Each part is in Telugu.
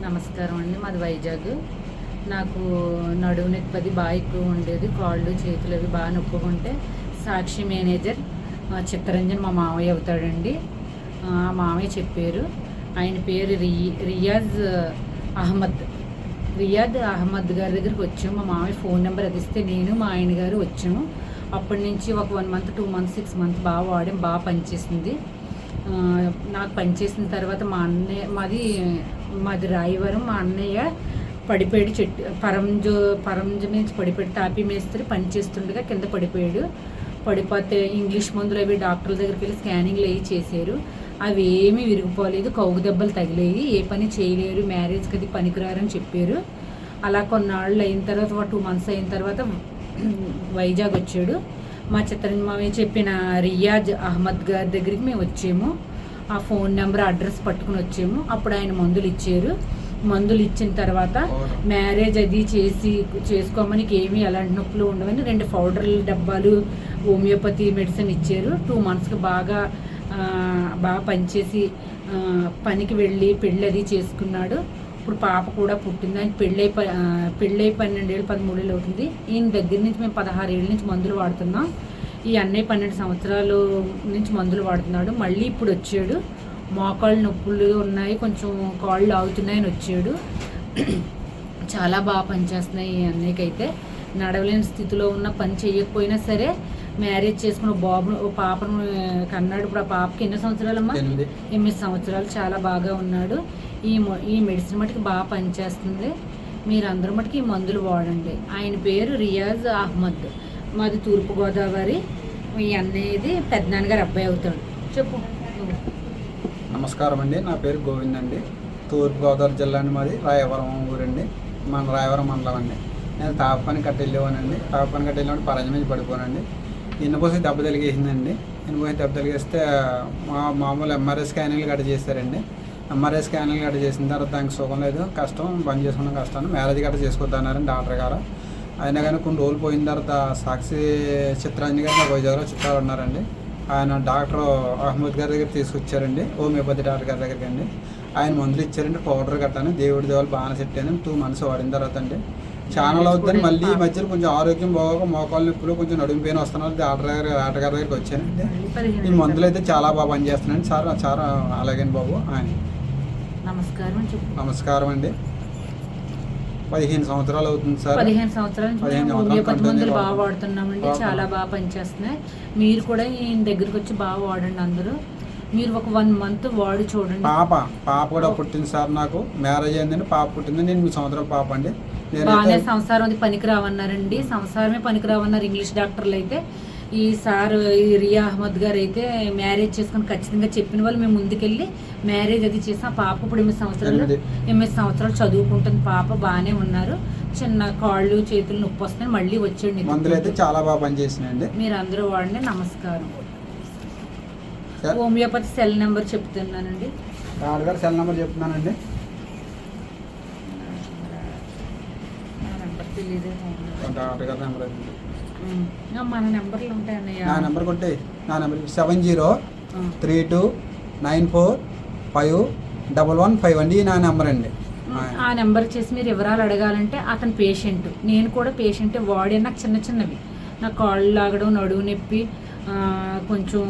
నమస్కారం అండి. మాది వైజాగ్. నాకు నడుము నొప్పి అది బాగా ఎక్కువ ఉండేది. కాళ్ళు చేతులు అవి బాగా నొప్పుకుంటే సాక్షి మేనేజర్ చిత్తరంజన్ మా మామయ్య అవుతాడండి. ఆ మామయ్య చెప్పారు. ఆయన పేరు రియాద్ అహ్మద్ గారి దగ్గరికి వచ్చాము. మా మామయ్య ఫోన్ నెంబర్ అది ఇస్తే నేను మా ఆయన గారు వచ్చాము. అప్పటి నుంచి ఒక 1 month 2 months 6 months బాగా వాడాం. బాగా పనిచేసింది. నాకు పనిచేసిన తర్వాత మా అన్నయ్య మాది రాయవరం. మా అన్నయ్య పడిపోయాడు. పరంజు నుంచి పడిపోయాడు. తాపీ మేస్త్రి పనిచేస్తుండగా కింద పడిపోయాడు. పడిపోతే ఇంగ్లీష్ మందులు అవి డాక్టర్ల దగ్గరికి వెళ్ళి స్కానింగ్లు అవి చేశారు. అవి ఏమీ విరిగిపోలేదు. కౌగు దెబ్బలు తగిలేవి. ఏ పని చేయలేరు, మ్యారేజ్కి అది పనికిరారని చెప్పారు. అలా కొన్నాళ్ళు అయిన తర్వాత 2 months అయిన తర్వాత వైజాగ్ వచ్చాడు. మా చిత్తరంజన్ చెప్పిన రియాజ్ అహ్మద్ గారి దగ్గరికి మేము వచ్చాము. ఆ ఫోన్ నెంబర్ అడ్రస్ పట్టుకుని వచ్చాము. అప్పుడు ఆయన మందులు ఇచ్చారు. మందులు ఇచ్చిన తర్వాత మ్యారేజ్ అది చేసుకోమని ఏమీ ఎలాంటి నొప్పులు ఉండవని 2 పౌడర్ల డబ్బాలు హోమియోపతి మెడిసిన్ ఇచ్చారు. 2 monthsకి బాగా పనిచేసి పనికి వెళ్ళి పెళ్ళి అది చేసుకున్నాడు. ఇప్పుడు పాప కూడా పుట్టింది. ఆయన పెళ్ళై 12 ఏళ్ళు 13 ఏళ్ళు అవుతుంది. ఈయన దగ్గర నుంచి మేము 16 ఏళ్ళ నుంచి మందులు వాడుతున్నాం. ఈ అన్నయ్య 12 సంవత్సరాలు నుంచి మందులు వాడుతున్నాడు. మళ్ళీ ఇప్పుడు వచ్చాడు. మోకాళ్ళు నొప్పులు ఉన్నాయి, కొంచెం కాళ్ళు లాగుతున్నాయని వచ్చాడు. చాలా బాగా పనిచేస్తున్నాయి ఈ అన్నయ్యకైతే. నడవలేని స్థితిలో ఉన్న పని చేయకపోయినా సరే మ్యారేజ్ చేసుకున్న పాపను కన్నాడు. ఇప్పుడు ఆ పాపకి ఎన్ని సంవత్సరాలమ్మా? 8 సంవత్సరాలు. చాలా బాగా ఉన్నాడు. ఈ మెడిసిన్ మటుకు బాగా పనిచేస్తుంది. మీరు అందరూ మటుకు ఈ మందులు వాడండి. ఆయన పేరు రియాజ్ అహ్మద్. మాది తూర్పుగోదావరి. ఈ అన్నయ్యది పెద్దనాన్నగారు అబ్బాయి అవుతాడు. చెప్పు. నమస్కారం అండి. నా పేరు గోవింద్ అండి. తూర్పుగోదావరి జిల్లా అండి. మాది రాయవరం ఊరండి. మన రాయవరం మండలం అండి. నేను తాపని కట్టి వెళ్ళేవానండి. తాపని కట్టి వెళ్ళినప్పుడు పరంజు మీద పడిపోనండి. ఇన్నపోసి దెబ్బ తగిలేసిందండి. ఇన్నపోసి దెబ్బ తగిలేస్తే మామూలు ఎంఆర్ఐ స్కానింగ్లు గట్ట చేశారండి. ఎంఆర్ఐ స్కానింగ్లు గట్ట చేసిన తర్వాత దానికి సుఖం లేదు, కష్టం, బంద్ చేసుకున్న కష్టాన్ని మ్యారేజ్ గట్ట చేసుకొద్దన్నారండి డాక్టర్ గారు. అయినా కానీ కొన్ని రోజులు పోయిన తర్వాత సాక్షి చిత్తరంజన్ గారు నాకు వైజాగ్లో చుట్టాలు ఉన్నారండి. ఆయన డాక్టర్ అహ్మద్ గారి దగ్గర తీసుకొచ్చారండి. హోమియోపతి డాక్టర్ గారి దగ్గరికి అండి. ఆయన మందులు ఇచ్చారండి. పౌడర్ కట్టాను. దేవుడి దేవాలు బాగానే సెట్ అయింది. 2 months వాడిన తర్వాత అండి చాలా అవుతుంది. మళ్ళీ ఈ మధ్యలో కొంచెం ఆరోగ్యం బాగా మోకాళ్ళ నొప్పులు కొంచెం నడుము పెయిన్ వస్తున్నారు. డాక్టర్ గారి దగ్గరికి వచ్చానండి. ఈ మందులు అయితే చాలా బాగా పనిచేస్తున్నాయండి. చాలా అలాగే బాబు. ఆయన నమస్కారం అండి. 15 సంవత్సరాలు అవుతుంది సార్. 15 సంవత్సరాలు హోమియోపతి మందులు బాగా వాడుతున్నామండి. చాలా బాగా పనిచేస్తున్నాయి. మీరు కూడా ఈయన దగ్గరికి వచ్చి బాగా వాడండి అందరూ. మీరు ఒక 1 month వాడి చూడండి. పాప కూడా పుట్టింది సార్. నాకు మ్యారేజ్ అయిందండి. పాప పుట్టింది. నేను 3 సంవత్సరాల పాప అండి. బాగానే సంసారం అది పనికిరావన్నారండి. సంసారమే పనికిరావన్నారు ఇంగ్లీష్ డాక్టర్లు అయితే. ఈ సార్ రియా అహ్మద్ గారు అయితే మ్యారేజ్ చేసుకుని ఖచ్చితంగా చెప్పిన వాళ్ళు మేము ముందుకెళ్ళి మ్యారేజ్ అది చేసాం. పాప ఇప్పుడు 8 సంవత్సరాలు చదువుకుంటుంది. పాప బాగానే ఉన్నారు. చిన్న కాళ్ళు చేతులు నొప్పి వస్తున్నాయి. మళ్ళీ వచ్చేయండి. మందులు అయితే చాలా బాగా పనిచేసినాయండి. మీరు అందరూ వాడండి. నమస్కారం. హోమియోపతి సెల్ నెంబర్ చెప్తున్నానండి. డాక్టర్ గారు సెల్ నెంబర్ చెప్తున్నానండి. డాక్టర్ గారి నెంబర్ మన నెంబర్లు ఉంటాయన్నయ్య. నా నెంబర్ కొట్టే. నా నెంబర్ 7032945115 అండి. నా నెంబర్ అండి. ఆ నెంబర్ చేసి మీరు వివరాలు అడగాలంటే అతను పేషెంట్, నేను కూడా పేషెంటే. వాడే నాకు చిన్నవి నాకు కాళ్ళు లాగడం, నడువు నొప్పి, కొంచెం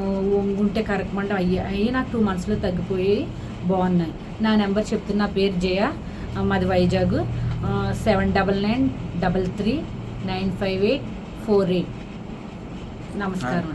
ఉంటే కరకమంట అయ్యి నాకు 2 monthsలో తగ్గిపోయి బాగున్నాయి. నా నెంబర్ చెప్తున్నా. నా పేరు జయ. మాది వైజాగ్. 7993395848. నమస్కారం.